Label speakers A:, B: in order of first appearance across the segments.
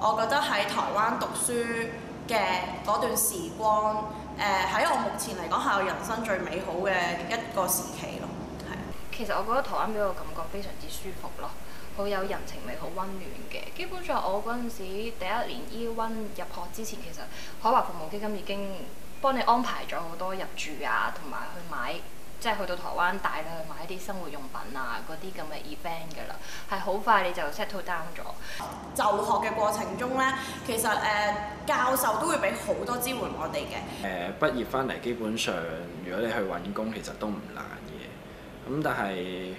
A: 我覺得喺台灣讀書嘅嗰段時光，喺我目前嚟講係我人生最美好嘅一個時期咯。係。
B: 其實我覺得台灣俾我感覺非常之舒服咯，好有人情味，好温暖嘅。基本上我嗰陣時第一年 E1 入學之前，其實海華服務基金已經幫你安排咗好多入住啊，同埋去買。即係去到台灣大量去買一啲生活用品啊，嗰啲咁嘅 event 㗎啦，係好快你就 settle down 咗。
A: 就學嘅過程中咧，其實教授都會俾好多支援我哋嘅。
C: 畢業翻嚟基本上，如果你去揾工，其實都唔難嘅。咁但係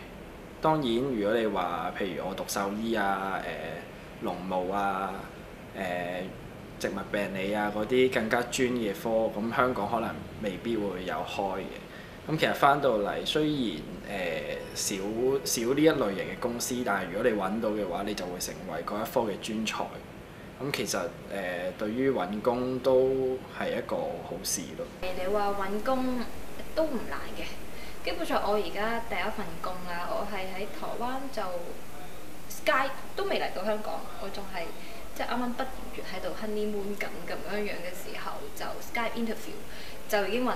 C: 當然，如果你話譬如我讀獸醫啊、農務啊、植物病理啊嗰啲更加專嘅科，咁香港可能未必會有開嘅。咁其實翻到嚟，雖然少呢一類型嘅公司，但係如果你揾到嘅話，你就會成為嗰一科嘅專才。咁其實對於揾工都係一個好事咯。
B: 你話揾工都唔難嘅，基本上我而家第一份工啦，我係喺台灣就 Sky 都未嚟到香港，我仲係即係啱啱畢業喺度 honeymoon 緊咁樣嘅時候，就 Sky interview。就已經揾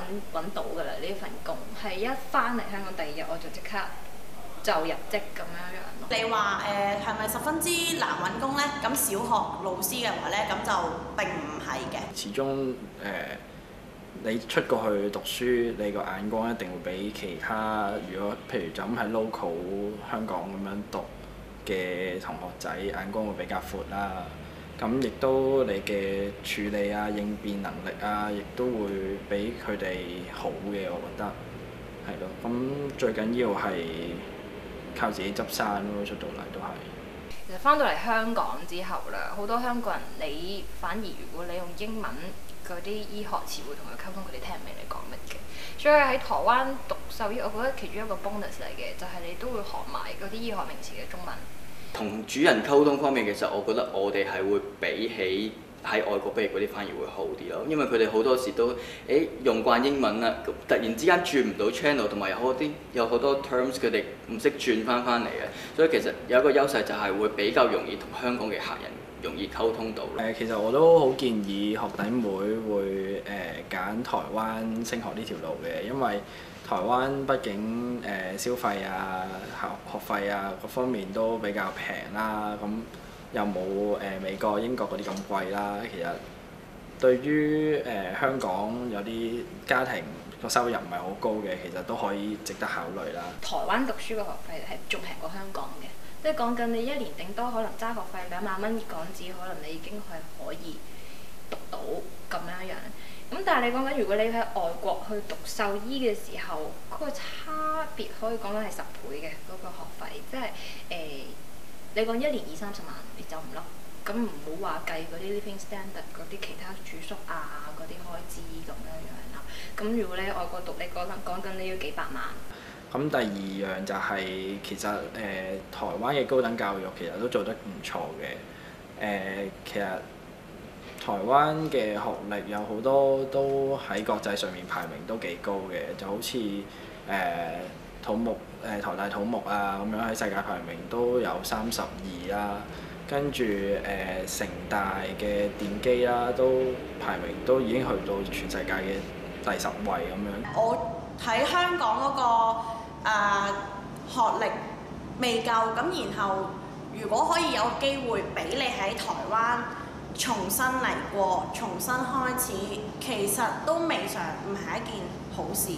B: 到㗎啦！呢份工係一翻嚟香港第二日我就即刻就入職咁樣咯。
A: 你話係咪十分之難揾工呢？咁小學老師嘅話呢，咁就並唔係嘅。
C: 始終你出過去讀書，你個眼光一定會比其他如果譬如就咁喺 local 香港咁樣讀嘅同學仔眼光會比較闊啦。咁亦都你嘅處理啊、應變能力啊，亦都會比佢哋好嘅，我覺得係咯。咁最緊要係靠自己執生咯，出到嚟都係。
B: 其實翻到嚟香港之後啦，好多香港人你反而如果你用英文嗰啲醫學詞彙同佢溝通，佢哋聽唔明你講乜嘅。所以喺台灣讀獸醫，我覺得其中一個 bonus 嚟嘅，就係你都會學埋嗰啲醫學名詞嘅中文。
D: 同主人溝通方面，其實我覺得我哋係會比起喺外國畢業嗰啲反而會好啲咯，因為佢哋好多時都用慣英文啦，突然之間轉唔到 channel， 同埋有好多 terms 佢哋唔識轉翻嚟嘅，所以其實有一個優勢就係會比較容易同香港嘅客人容易溝通到。
C: 其實我都好建議學弟妹會揀台灣升學呢條路嘅，因為台灣畢竟消費啊、學費啊各方面都比較平啦，咁又冇美國、英國嗰啲咁貴啦。其實對於香港有啲家庭個收入唔係好高嘅，其實都可以值得考慮啦。
B: 台灣讀書嘅學費係仲平過香港嘅，即係講緊你一年頂多可能揸學費2萬蚊港紙，可能你已經係可以讀到咁樣樣。咁但係你講緊如果你喺外國去讀獸醫嘅時候，嗰個差別可以講緊係10倍嘅嗰個學費，即係你講1年20-30萬你走唔甩，咁唔好話計嗰啲 living standard 嗰啲其他住宿啊嗰啲開支咁樣樣啦。咁如果你喺外國讀，你講緊你要幾百萬。
C: 咁第二樣就係、其實台灣嘅高等教育其實都做得唔錯嘅。其實台灣嘅學歷有好多都喺國際上面排名都幾高嘅，就好似台大土木啊咁樣喺世界排名都有32啦，跟住成大嘅電機啦都排名都已經去到全世界嘅第10位咁樣。
A: 我喺香港嗰個學歷未夠，咁然後如果可以有機會俾你喺台灣重新嚟過、重新開始，其實都未嘗唔係一件好事。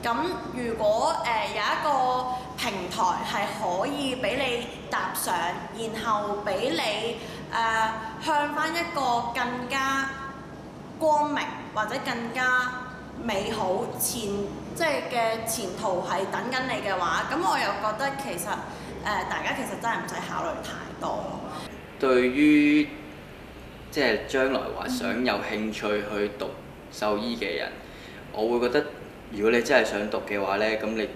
A: 咁如果有一個平台係可以俾你踏上，然後俾你向翻一個更加光明或者更加美好即係嘅前途係等緊你嘅話，咁我又覺得其實大家其實真係唔使考慮太多。
D: 對於即係將來話想有興趣去讀獸醫嘅人，我會覺得如果你真係想讀嘅話呢，咁你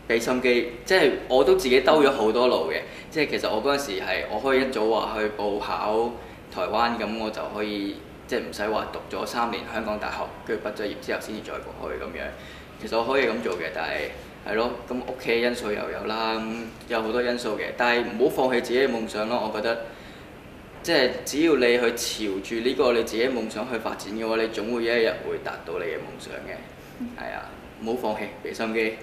D: 俾心機，即係我都自己兜咗好多路嘅。即係其實我嗰陣時係我可以一早話去報考台灣，咁我就可以即係唔使話讀咗3年香港大學，跟住畢咗業之後先至再過去咁樣。其實我可以咁做嘅，但係係咯，咁屋企因素又有啦，有好多因素嘅。但係唔好放棄自己嘅夢想咯，我覺得。即係只要你去朝住呢個你自己夢想去發展嘅話，你總會有一日會達到你嘅夢想嘅。係啊，唔好放棄，俾心機。